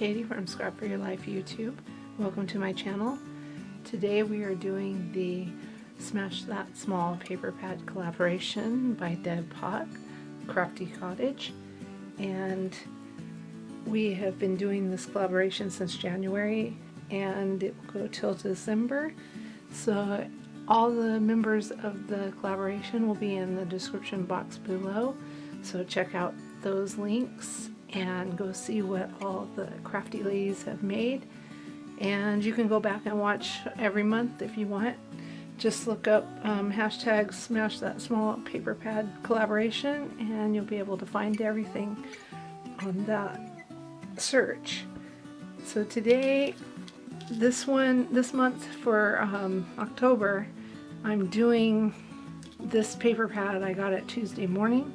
Katie from Scrap for Your Life YouTube. Welcome to my channel. Today we are doing the Smash That Small paper pad collaboration by Deb Houck, Crafty Cottage, and we have been doing this collaboration since January and it will go till December. So all the members of the collaboration will be in the description box below, so check out those links and go see what all the crafty ladies have made. And you can go back and watch every month if you want. Just look up hashtag Smash That Small Paper Pad Collaboration and you'll be able to find everything on that search. So today, this month for October, I'm doing this paper pad I got it Tuesday morning.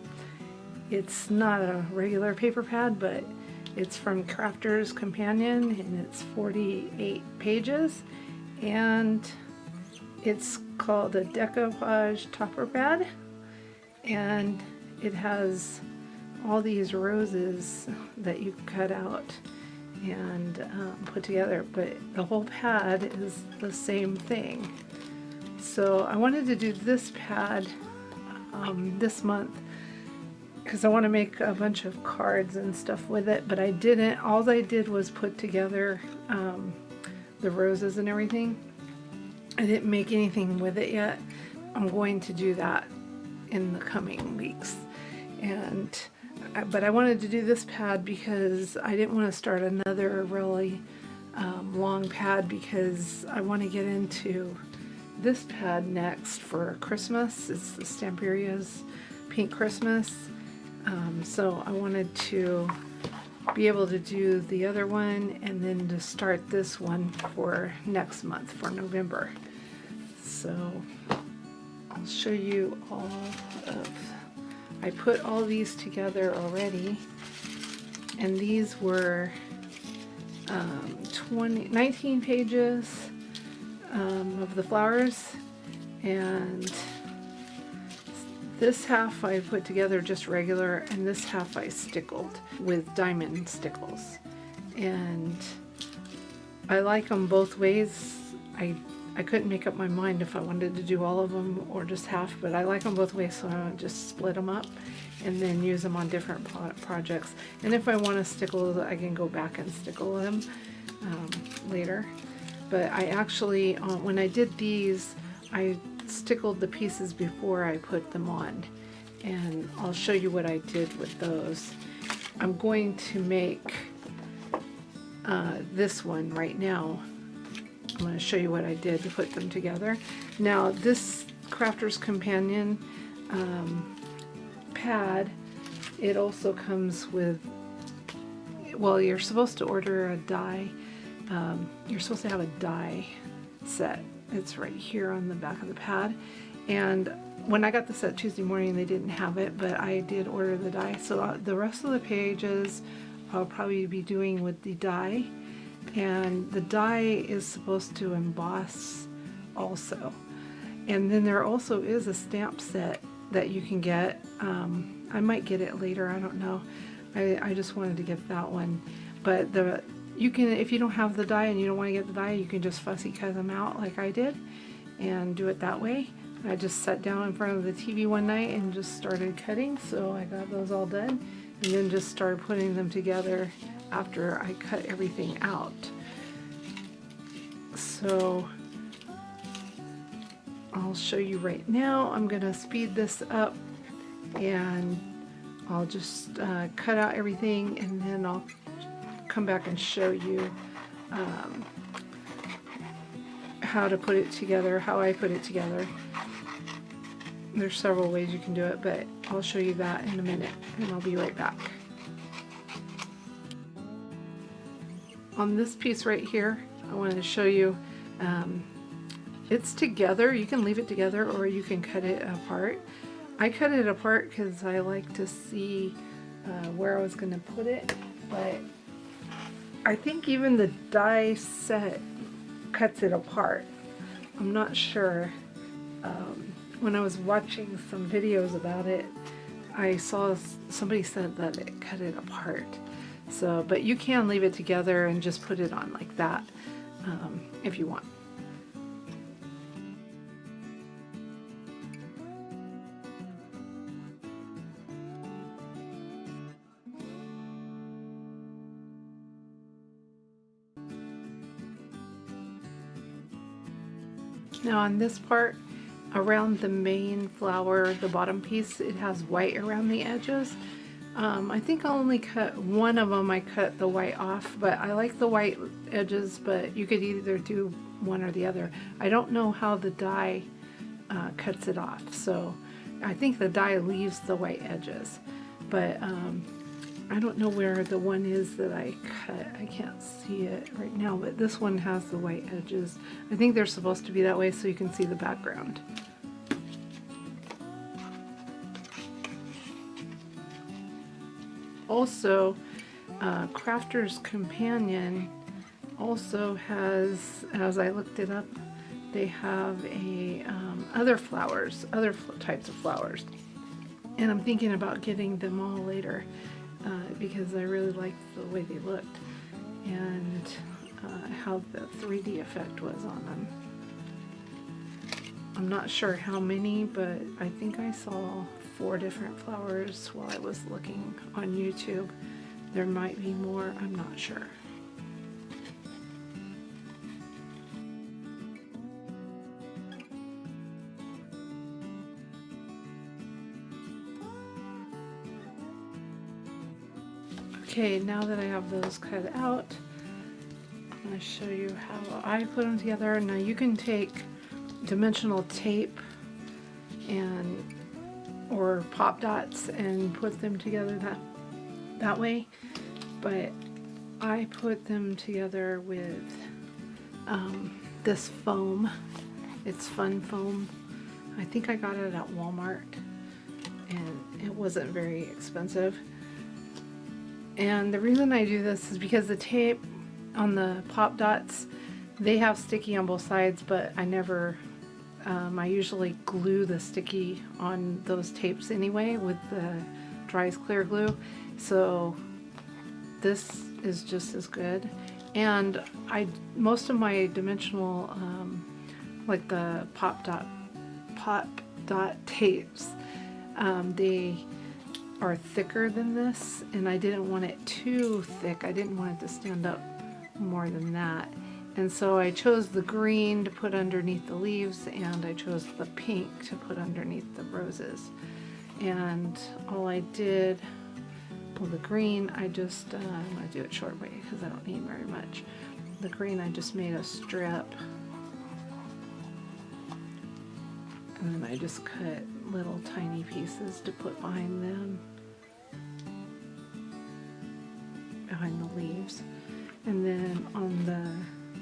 It's not a regular paper pad, but it's from Crafter's Companion and it's 48 pages and it's called a decoupage topper pad, and it has all these roses that you cut out and put together, but the whole pad is the same thing. So I wanted to do this pad this month because I want to make a bunch of cards and stuff with it, but I didn't. All I did was put together the roses and everything. I didn't make anything with it yet. I'm going to do that in the coming weeks. But I wanted to do this pad because I didn't want to start another really long pad, because I want to get into this pad next for Christmas. It's the Stamperia's Pink Christmas. So I wanted to be able to do the other one and then to start this one for next month, for November. So I'll show you all of, I put all these together already, and these were 19 pages of the flowers, and this half I put together just regular, and this half I stickled with diamond stickles. And I like them both ways. I couldn't make up my mind if I wanted to do all of them or just half, but I like them both ways, so I just split them up and then use them on different projects. And if I want to stickle, I can go back and stickle them later. But I actually, when I did these, I stickled the pieces before I put them on, and I'll show you what I did with those. I'm going to make this one right now. I'm going to show you what I did to put them together. Now this Crafter's Companion pad, it also comes with, well, you're supposed to order a die. You're supposed to have a die set. It's right here on the back of the pad, and when I got the set Tuesday morning they didn't have it, but I did order the die. So the rest of the pages I'll probably be doing with the die, and the die is supposed to emboss also. And then there also is a stamp set that you can get. I might get it later, I don't know. I just wanted to get that one, but you can, if you don't have the die and you don't want to get the die, you can just fussy cut them out like I did and do it that way. I just sat down in front of the TV one night and just started cutting, so I got those all done and then just started putting them together after I cut everything out. So I'll show you right now. I'm gonna speed this up and I'll just cut out everything, and then I'll come back and show you how to put it together, how I put it together. There's several ways you can do it, but I'll show you that in a minute, and I'll be right back. On this piece right here, I wanted to show you, it's together. You can leave it together or you can cut it apart. I cut it apart because I like to see where I was going to put it, but I think even the die set cuts it apart. I'm not sure. When I was watching some videos about it, I saw somebody said that it cut it apart. So, but you can leave it together and just put it on like that if you want. Now on this part, around the main flower, the bottom piece, it has white around the edges. I think I only cut one of them. I cut the white off, but I like the white edges, but you could either do one or the other. I don't know how the dye cuts it off, so I think the dye leaves the white edges, but I don't know where the one is that I cut. I can't see it right now, but this one has the white edges. I think they're supposed to be that way so you can see the background. Also, Crafter's Companion also has, as I looked it up, they have a other flowers, other types of flowers, and I'm thinking about getting them all later because I really liked the way they looked and how the 3D effect was on them. I'm not sure how many, but I think I saw 4 different flowers while I was looking on YouTube. There might be more, I'm not sure. Okay, now that I have those cut out, I'm going to show you how I put them together. Now you can take dimensional tape and or pop dots and put them together that way, but I put them together with this foam. It's fun foam. I think I got it at Walmart and it wasn't very expensive. And the reason I do this is because the tape on the pop dots, they have sticky on both sides, but I never, I usually glue the sticky on those tapes anyway with the dries clear glue. So this is just as good. And most of my dimensional, like the pop dot tapes, they are thicker than this, and I didn't want it too thick. I didn't want it to stand up more than that. And so I chose the green to put underneath the leaves, and I chose the pink to put underneath the roses. And all I did, well, the green, I'm going to do it short way because I don't need very much. The green, I just made a strip, and then I just cut little tiny pieces to put behind them, behind the leaves. And then on the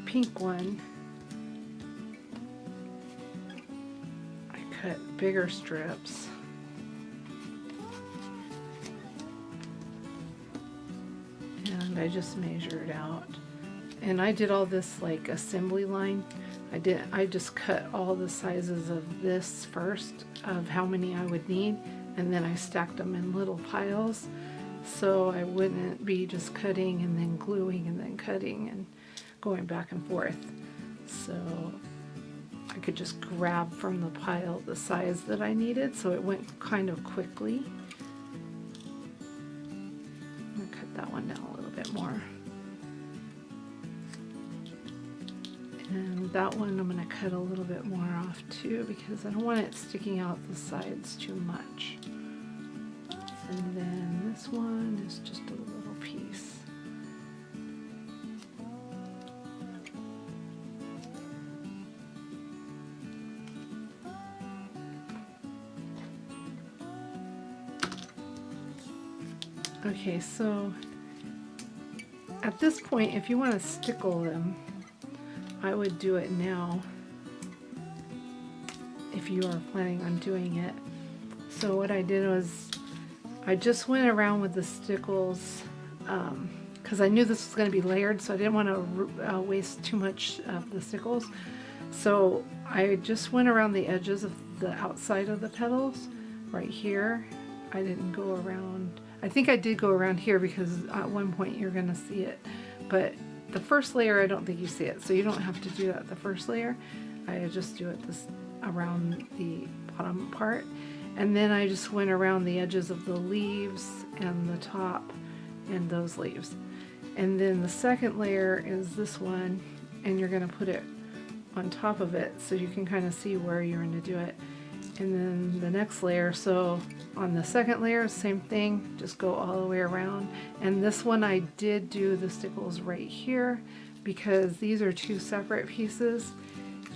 pink one, I cut bigger strips. And I just measured out. And I did all this like assembly line. I just cut all the sizes of this first, of how many I would need, and then I stacked them in little piles so I wouldn't be just cutting and then gluing and then cutting and going back and forth. So I could just grab from the pile the size that I needed, so it went kind of quickly. I'm going to cut that one down a little bit more. And that one I'm going to cut a little bit more off too, because I don't want it sticking out the sides too much. And then this one is just a little piece. Okay, so at this point, if you want to stickle them, I would do it now if you are planning on doing it. So what I did was I just went around with the stickles because I knew this was going to be layered, so I didn't want to waste too much of the stickles. So I just went around the edges of the outside of the petals right here. I didn't go around. I think I did go around here because at one point you're going to see it, but the first layer I don't think you see it, so you don't have to do that the first layer. I just do it this around the bottom part, and then I just went around the edges of the leaves and the top and those leaves. And then the second layer is this one, and you're going to put it on top of it so you can kind of see where you're going to do it. And then the next layer, so on the second layer, same thing, just go all the way around. And this one I did do the stickles right here because these are two separate pieces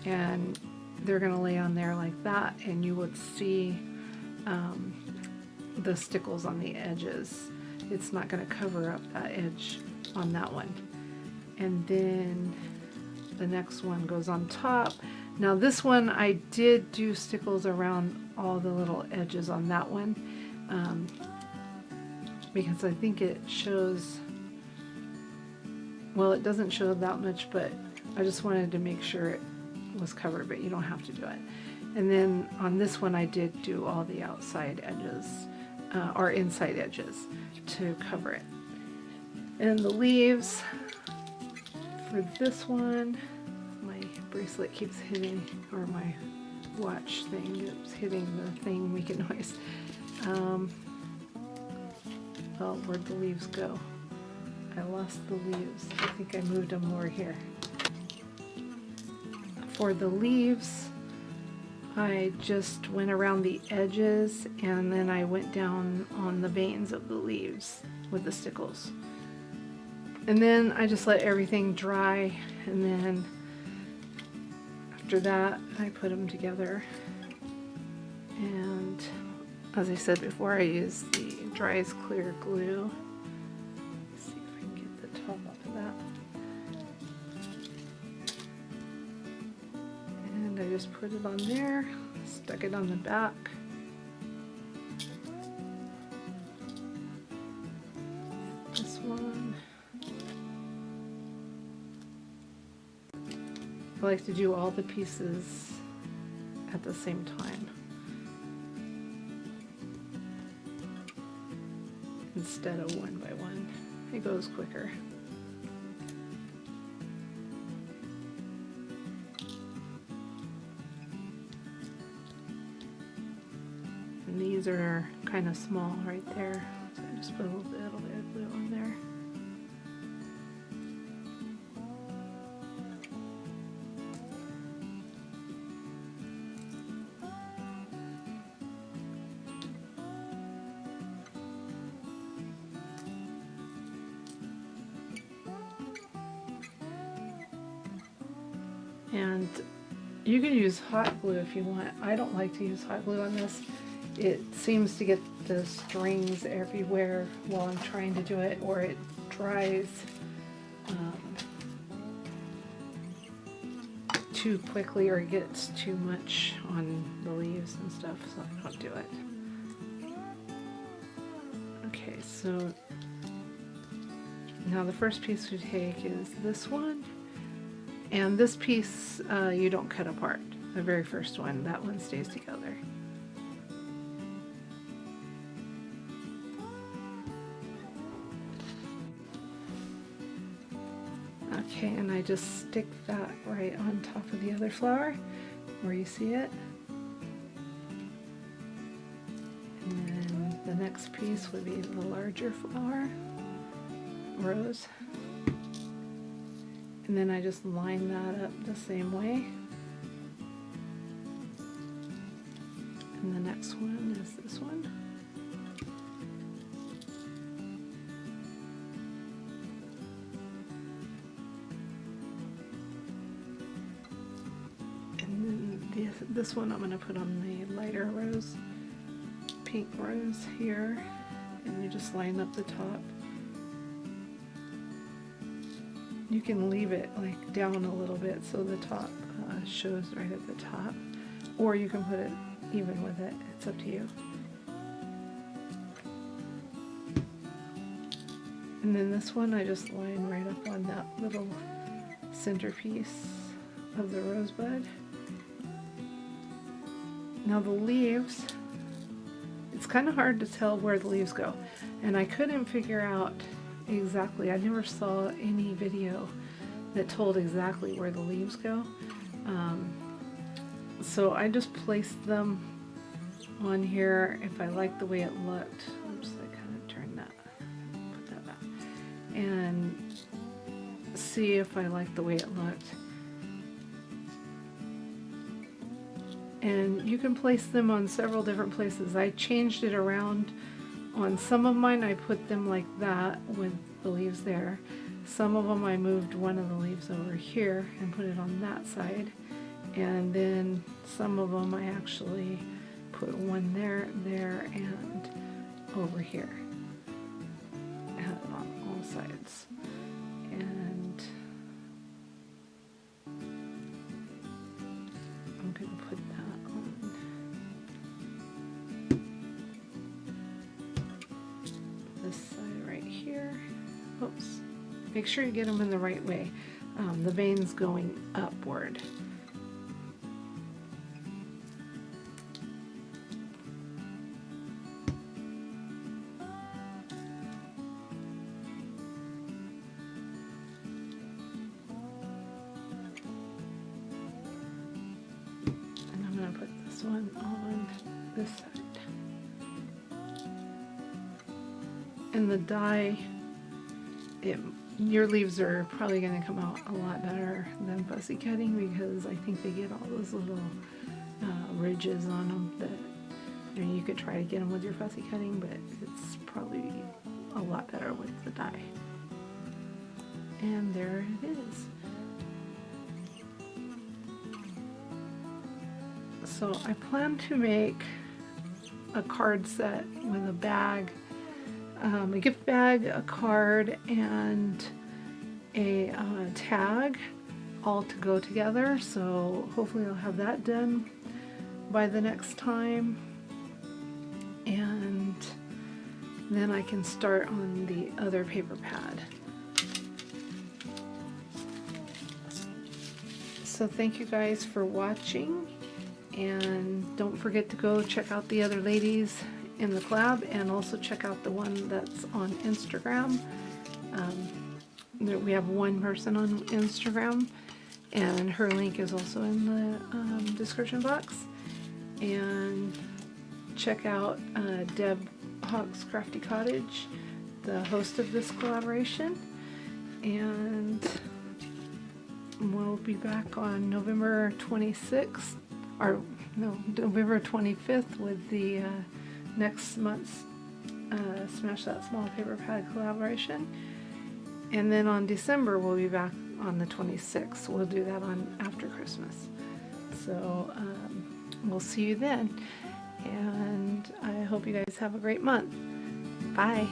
and they're going to lay on there like that, and you would see the stickles on the edges. It's not going to cover up that edge on that one. And then the next one goes on top. Now this one I did do stickles around all the little edges on that one because I think it shows, well, it doesn't show that much, but I just wanted to make sure it was covered, but you don't have to do it. And then on this one I did do all the outside edges or inside edges to cover it. And the leaves for this one, my bracelet keeps hitting, or my watch thing keeps hitting the thing making noise. Oh, where'd the leaves go? I lost the leaves. I think I moved them over here. For the leaves, I just went around the edges and then I went down on the veins of the leaves with the stickles. And then I just let everything dry, and then after that I put them together. And as I said before, I use the dry as clear glue. Let's see if I can get the top off of that. And I just put it on there, stuck it on the back. This one. I like to do all the pieces at the same time instead of one by one. It goes quicker. And these are kind of small right there, so I just put a little bit of glue on there. And you can use hot glue if you want. I don't like to use hot glue on this. It seems to get the strings everywhere while I'm trying to do it, or it dries too quickly, or it gets too much on the leaves and stuff, so I don't do it. Okay, so now the first piece we take is this one. And this piece you don't cut apart. The very first one, that one stays together. Okay, and I just stick that right on top of the other flower where you see it. And then the next piece would be the larger flower, rose. And then I just line that up the same way. And the next one is this one. And then this one I'm going to put on the lighter rose, pink rose here. And you just line up the top. You can leave it like down a little bit so the top shows right at the top, or you can put it even with it. It's up to you. And then this one I just line right up on that little centerpiece of the rosebud. Now the leaves, it's kind of hard to tell where the leaves go, and I couldn't figure out exactly. I never saw any video that told exactly where the leaves go. So I just placed them on here if I liked the way it looked. Oops, I kind of turned that, put that back, and see if I liked the way it looked. And you can place them on several different places. I changed it around. On some of mine I put them like that with the leaves there. Some of them I moved one of the leaves over here and put it on that side. And then some of them I actually put one there, and over here. I had it on all sides. And I'm going to put that on this side right here. Oops. Make sure you get them in the right way. The veins going upward. And I'm going to put this one on this side. And the dye, your leaves are probably going to come out a lot better than fussy cutting, because I think they get all those little ridges on them that you could try to get them with your fussy cutting, but it's probably a lot better with the dye. And there it is. So I plan to make a card set with a bag, a gift bag, a card, and a tag, all to go together. So hopefully I'll have that done by the next time, and then I can start on the other paper pad. So thank you guys for watching, and don't forget to go check out the other ladies in the collab, and also check out the one that's on Instagram. We have one person on Instagram, and her link is also in the description box. And check out Deb Houck's Crafty Cottage, the host of this collaboration. And we'll be back on November 26th, or no, November 25th with the next month's Smash That Small Paper Pad collaboration. And then on December we'll be back on the 26th. We'll do that on after Christmas. So we'll see you then. And I hope you guys have a great month. Bye.